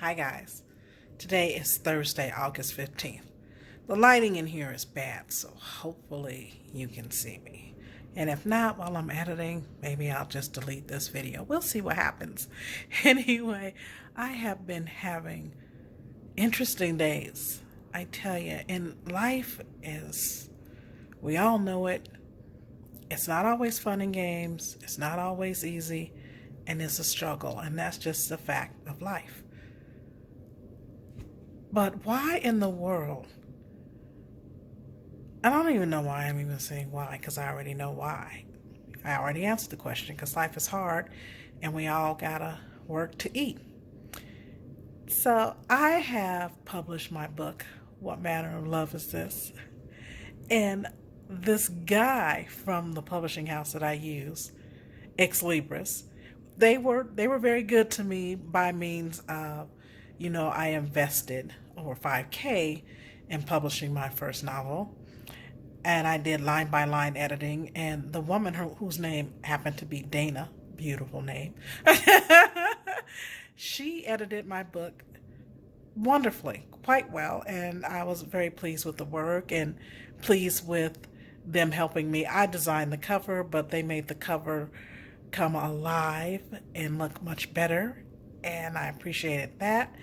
Hi guys. Today is Thursday, August 15th. The lighting in here is bad, so hopefully you can see me. And if not, while I'm editing, maybe I'll just delete this video. We'll see what happens. Anyway, I have been having interesting days. I tell you, and life is, we all know it. It's not always fun and games. It's not always easy. And it's a struggle. And that's just the fact of life. But why in the world? I don't even know why I'm even saying why, because I already know why. I already answered the question, because life is hard and we all gotta work to eat. So I have published my book, What Manner of Love Is This? And this guy from the publishing house that I use, Ex Libris, they were very good to me by means of, I invested over 5K in publishing my first novel. And I did line by line editing. And the woman whose name happened to be Dana, beautiful name, she edited my book wonderfully, quite well. And I was very pleased with the work and pleased with them helping me. I designed the cover, but they made the cover come alive and look much better. And I appreciated that.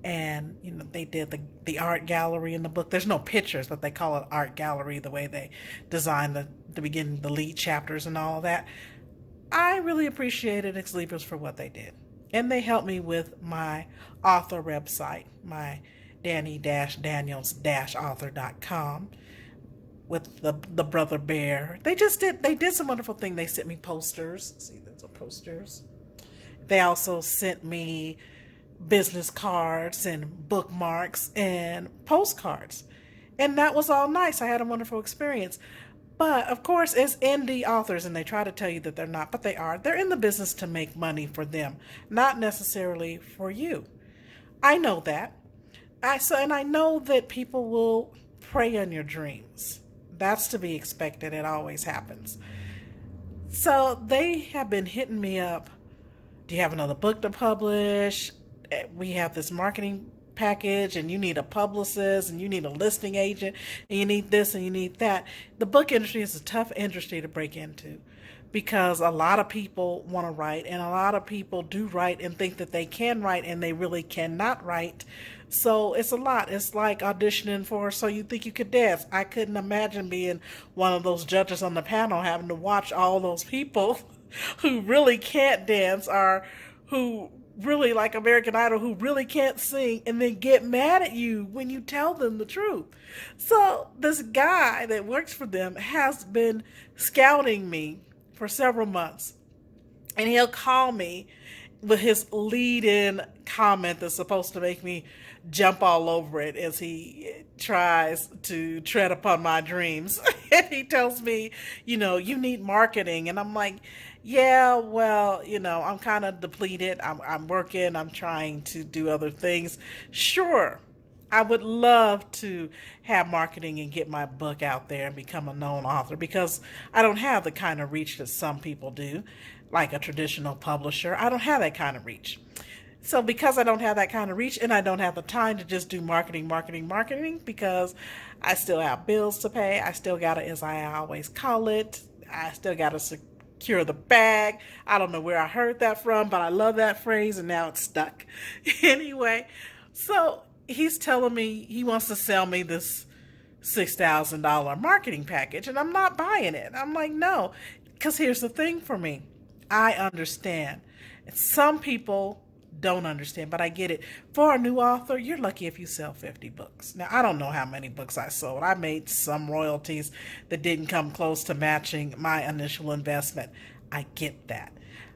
And, they did the art gallery in the book. There's no pictures, but they call it art gallery, the way they design the beginning, the lead chapters and all of that. I really appreciated Ex Libris for what they did. And they helped me with my author website, my Danny-Daniels-author.com, with the Brother Bear. They did some wonderful thing. They sent me posters. See, there's some posters. They also sent me business cards and bookmarks and postcards. And that was all nice. I had a wonderful experience. But of course, as indie authors, and they try to tell you that they're not, but they are, they're in the business to make money for them, not necessarily for you. I know that. And I know that people will prey on your dreams. That's to be expected. It always happens. So they have been hitting me up. Do you have another book to publish? We have this marketing package and you need a publicist and you need a listing agent and you need this and you need that. The book industry is a tough industry to break into because a lot of people want to write and a lot of people do write and think that they can write and they really cannot write. So it's a lot. It's like auditioning for So You Think You Could Dance. I couldn't imagine being one of those judges on the panel having to watch all those people who really can't dance or who really, like American Idol, who really can't sing and then get mad at you when you tell them the truth. So this guy that works for them has been scouting me for several months. And he'll call me with his lead-in comment that's supposed to make me jump all over it as he tries to tread upon my dreams. And he tells me, you need marketing. And I'm like, yeah, well, I'm kind of depleted. I'm working. I'm trying to do other things. Sure, I would love to have marketing and get my book out there and become a known author because I don't have the kind of reach that some people do, like a traditional publisher. I don't have that kind of reach. So because I don't have that kind of reach and I don't have the time to just do marketing, because I still have bills to pay. I still got to, as I always call it, I still got to secure the bag. I don't know where I heard that from, but I love that phrase and now it's stuck. Anyway, so he's telling me he wants to sell me this $6,000 marketing package and I'm not buying it. I'm like, no, because here's the thing for me. I understand. Some people don't understand, but I get it. For a new author, you're lucky if you sell 50 books. Now, I don't know how many books I sold. I made some royalties that didn't come close to matching my initial investment. I get that.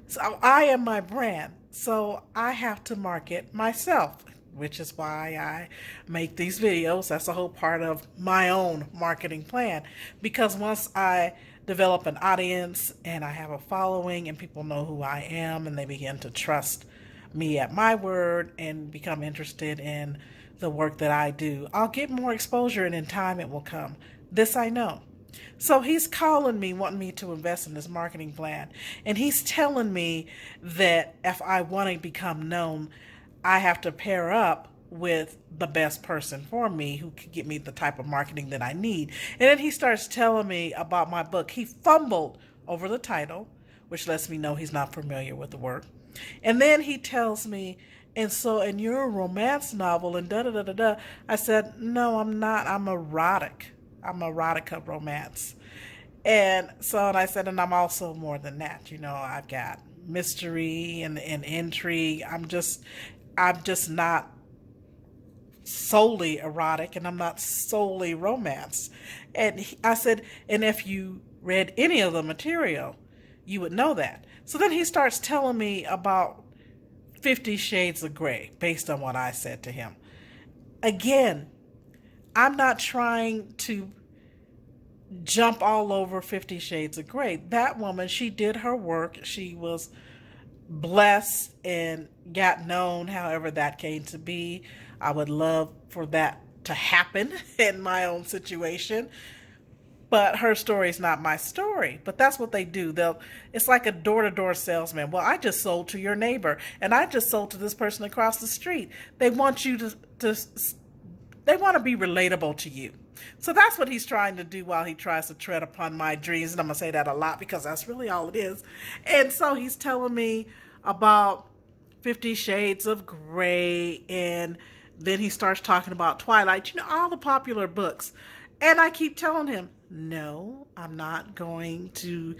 So I am my brand, so I have to market myself, which is why I make these videos. That's a whole part of my own marketing plan, because once I develop an audience and I have a following and people know who I am and they begin to trust me at my word and become interested in the work that I do, I'll get more exposure and in time it will come. This I know. So he's calling me, wanting me to invest in this marketing plan. And he's telling me that if I want to become known, I have to pair up with the best person for me who could get me the type of marketing that I need. And then he starts telling me about my book. He fumbled over the title, which lets me know he's not familiar with the work. And then he tells me, and so, and you're a romance novel and da da da da da. I said, no, I'm not. I'm erotic. I'm erotica romance. And so, and I said, and I'm also more than that. You know, I've got mystery and intrigue. I'm just not solely erotic, and I'm not solely romance. And I said, and if you read any of the material, you would know that. So then he starts telling me about 50 Shades of Grey based on what I said to him. Again, I'm not trying to jump all over 50 Shades of Grey. That woman, she did her work. She was blessed and got known, however that came to be. I would love for that to happen in my own situation. But her story is not my story. But that's what they do. It's like a door-to-door salesman. Well, I just sold to your neighbor, and I just sold to this person across the street. They want you they want to be relatable to you. So that's what he's trying to do while he tries to tread upon my dreams. And I'm going to say that a lot because that's really all it is. And so he's telling me about 50 Shades of Grey, and then he starts talking about Twilight, all the popular books. And I keep telling him, no, I'm not going to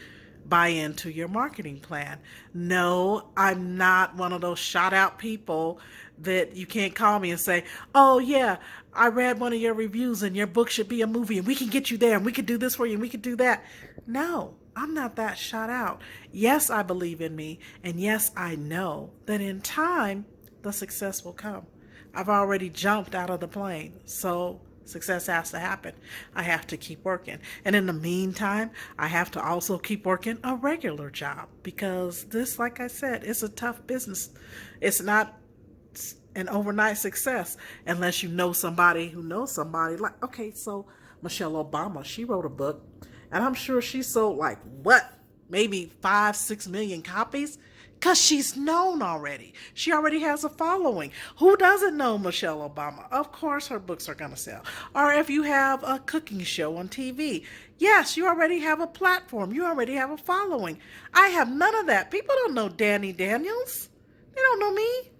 buy into your marketing plan. No, I'm not one of those shot out people that you can't call me and say, oh yeah, I read one of your reviews and your book should be a movie and we can get you there and we can do this for you and we can do that. No, I'm not that shot out. Yes, I believe in me. And yes, I know that in time, the success will come. I've already jumped out of the plane. So success has to happen. I have to keep working. And in the meantime, I have to also keep working a regular job because this, like I said, is a tough business. It's not an overnight success unless you know somebody who knows somebody. Like, okay, so Michelle Obama, she wrote a book and I'm sure she sold maybe 5-6 million copies because she's known already. She already has a following. Who doesn't know Michelle Obama? Of course her books are going to sell. Or if you have a cooking show on TV, yes, you already have a platform. You already have a following. I have none of that. People don't know Danny Daniels. They don't know me.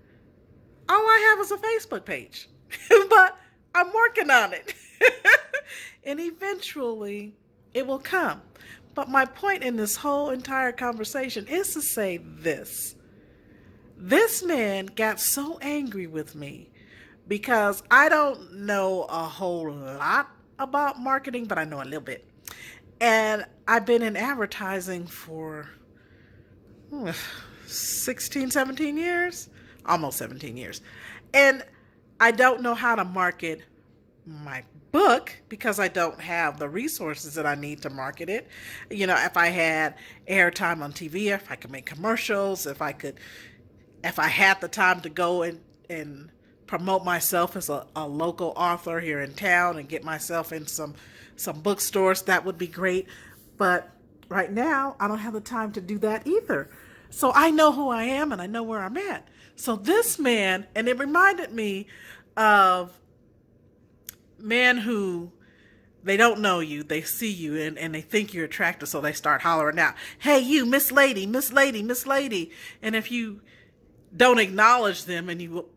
All I have is a Facebook page, but I'm working on it. And eventually it will come. But my point in this whole entire conversation is to say this. This man got so angry with me because I don't know a whole lot about marketing, but I know a little bit. And I've been in advertising for 16, 17 years. Almost 17 years. And I don't know how to market my book because I don't have the resources that I need to market it. If I had airtime on TV, if I could make commercials, if I had the time to go and promote myself as a local author here in town and get myself in some bookstores, that would be great. But right now, I don't have the time to do that either. So I know who I am and I know where I'm at. So this man, and it reminded me of men who, they don't know you, they see you, and they think you're attractive, so they start hollering out, hey you, Miss Lady, Miss Lady, Miss Lady. And if you don't acknowledge them and you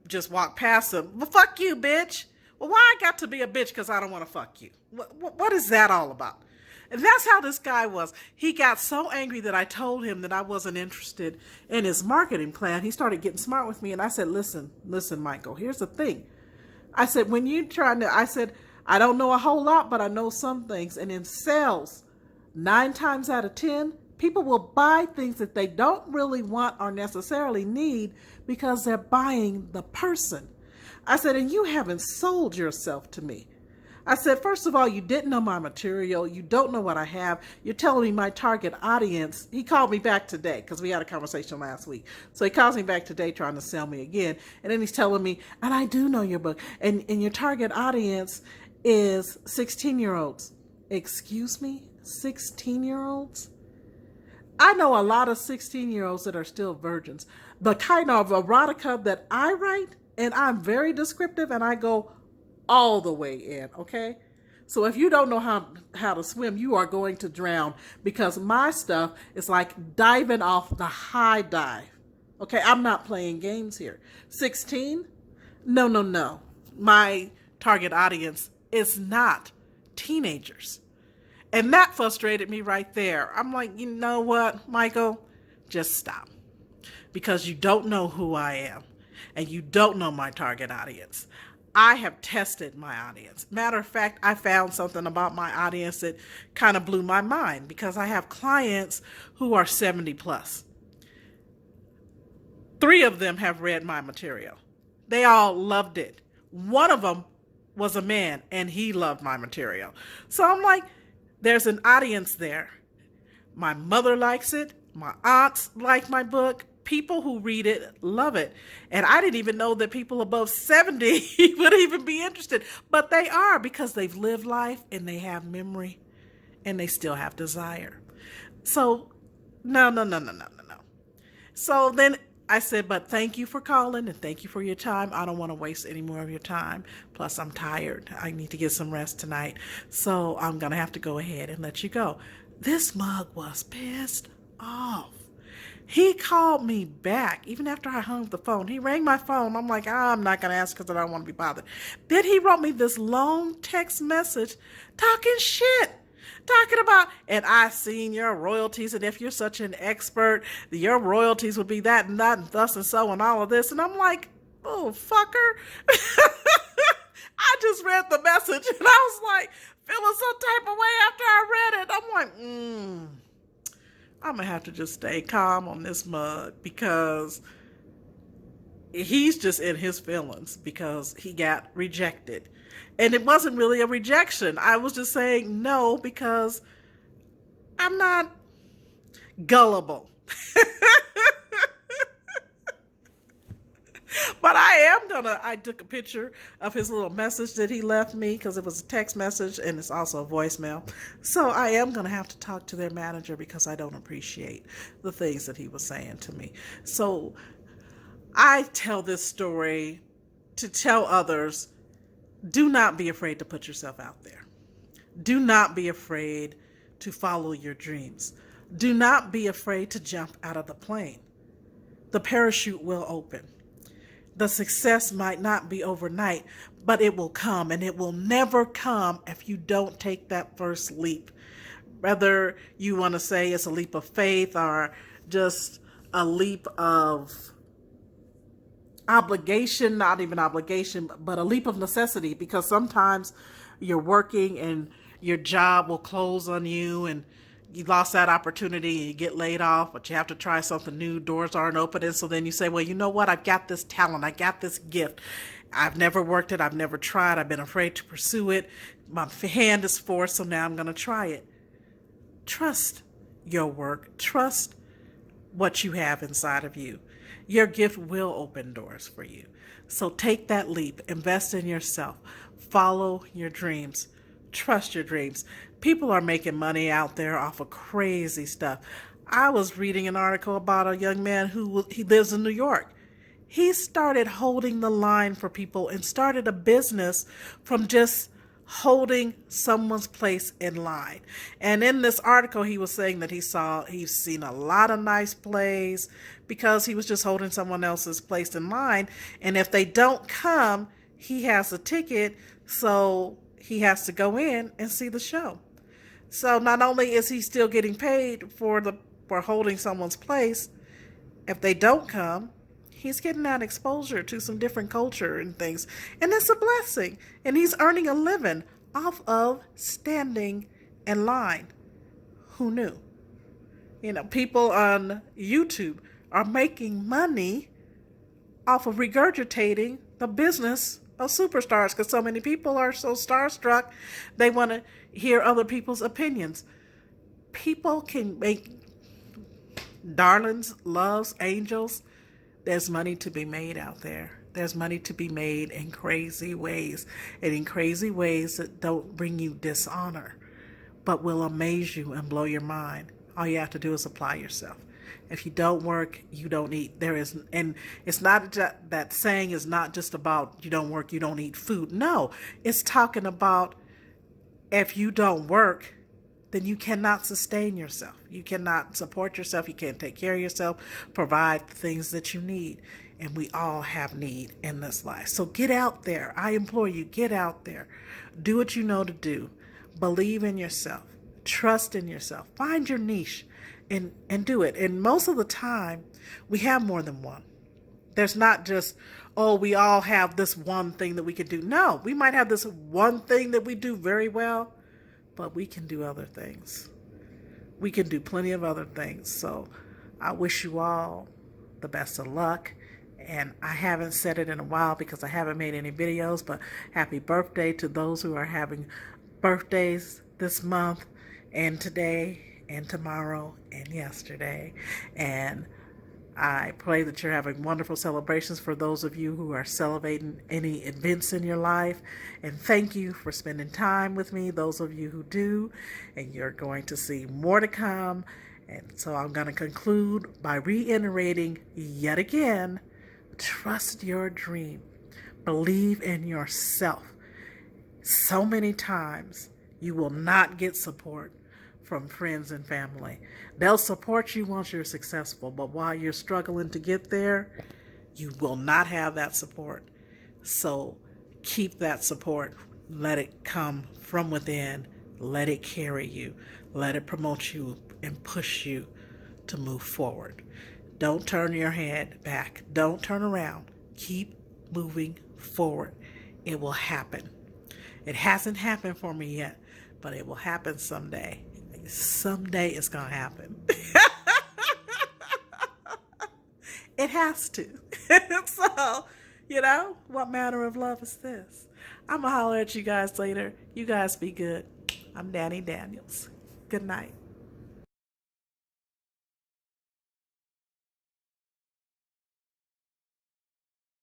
just walk past them, well, fuck you, bitch. Well, why I got to be a bitch because I don't want to fuck you? What is that all about? And that's how this guy was. He got so angry that I told him that I wasn't interested in his marketing plan. He started getting smart with me. And I said, listen, Michael, here's the thing. I said, I don't know a whole lot, but I know some things. And in sales, 9 times out of 10, people will buy things that they don't really want or necessarily need because they're buying the person. I said, and you haven't sold yourself to me. I said, first of all, you didn't know my material. You don't know what I have. You're telling me my target audience. He called me back today because we had a conversation last week. So he calls me back today trying to sell me again. And then he's telling me, and I do know your book. And your target audience is 16-year-olds. Excuse me? 16-year-olds? I know a lot of 16-year-olds that are still virgins. The kind of erotica that I write, and I'm very descriptive and I go all the way in, okay? So if you don't know how to swim, you are going to drown because my stuff is like diving off the high dive. Okay, I'm not playing games here. 16? No, no, no. My target audience is not teenagers. And that frustrated me right there. I'm like, you know what, Michael? Just stop. Because you don't know who I am. And you don't know my target audience. I have tested my audience. Matter of fact, I found something about my audience that kind of blew my mind because I have clients who are 70 plus. 3 of them have read my material. They all loved it. One of them was a man and he loved my material. So I'm like, there's an audience there. My mother likes it. My aunts like my book. People who read it love it. And I didn't even know that people above 70 would even be interested. But they are because they've lived life and they have memory and they still have desire. So, no. So then I said, but thank you for calling and thank you for your time. I don't want to waste any more of your time. Plus, I'm tired. I need to get some rest tonight. So I'm going to have to go ahead and let you go. This mug was pissed off. He called me back, even after I hung up the phone. He rang my phone. I'm like, I'm not going to ask because I don't want to be bothered. Then he wrote me this long text message talking shit. Talking about, and I seen your royalties, and if you're such an expert, your royalties would be that and that and thus and so and all of this. And I'm like, oh, fucker. I just read the message, and I was like, feeling some type of way after I read it. I'm like, I'm going to have to just stay calm on this mug because he's just in his feelings because he got rejected. And it wasn't really a rejection. I was just saying no because I'm not gullible. But I took a picture of his little message that he left me because it was a text message and it's also a voicemail. So I am going to have to talk to their manager because I don't appreciate the things that he was saying to me. So I tell this story to tell others, do not be afraid to put yourself out there. Do not be afraid to follow your dreams. Do not be afraid to jump out of the plane. The parachute will open. The success might not be overnight, but it will come, and it will never come if you don't take that first leap. Whether you want to say it's a leap of faith or just a leap of obligation, not even obligation, but a leap of necessity, because sometimes you're working and your job will close on you and you lost that opportunity and you get laid off, but you have to try something new. Doors aren't opening. So then you say, well, you know what? I've got this talent. I got this gift. I've never worked it. I've never tried. I've been afraid to pursue it. My hand is forced. So now I'm going to try it. Trust your work. Trust what you have inside of you. Your gift will open doors for you. So take that leap. Invest in yourself. Follow your dreams. Trust your dreams. People are making money out there off of crazy stuff. I was reading an article about a young man he lives in New York. He started holding the line for people and started a business from just holding someone's place in line. And in this article, he was saying that he's seen a lot of nice plays because he was just holding someone else's place in line. And if they don't come, he has a ticket, so he has to go in and see the show. So not only is he still getting paid for holding someone's place, if they don't come, he's getting that exposure to some different culture and things. And it's a blessing. And he's earning a living off of standing in line. Who knew? People on YouTube are making money off of regurgitating the business of superstars because so many people are so starstruck, they want to hear other people's opinions. People can make darlings, loves, angels. There's money to be made out there. There's money to be made in crazy ways, and in crazy ways that don't bring you dishonor, but will amaze you and blow your mind. All you have to do is apply yourself. If you don't work, you don't eat. There is, and it's not that saying is not just about you don't work, you don't eat food. No, it's talking about if you don't work, then you cannot sustain yourself. You cannot support yourself. You can't take care of yourself, provide the things that you need. And we all have need in this life. So get out there. I implore you, get out there. Do what you know to do. Believe in yourself. Trust in yourself. Find your niche and do it. And most of the time, we have more than one. There's not just, oh, we all have this one thing that we can do. No, we might have this one thing that we do very well, but we can do other things. We can do plenty of other things. So I wish you all the best of luck. And I haven't said it in a while because I haven't made any videos, but happy birthday to those who are having birthdays this month and today and tomorrow and yesterday. And I pray that you're having wonderful celebrations for those of you who are celebrating any events in your life. And thank you for spending time with me, those of you who do. And you're going to see more to come. And so I'm going to conclude by reiterating yet again, trust your dream. Believe in yourself. So many times you will not get support from friends and family. They'll support you once you're successful, but while you're struggling to get there, you will not have that support. So keep that support. Let it come from within. Let it carry you. Let it promote you and push you to move forward. Don't turn your head back. Don't turn around. Keep moving forward. It will happen. It hasn't happened for me yet, but it will happen someday. Someday it's going to happen. It has to. So, what manner of love is this? I'm going to holler at you guys later. You guys be good. I'm Danny Daniels. Good night.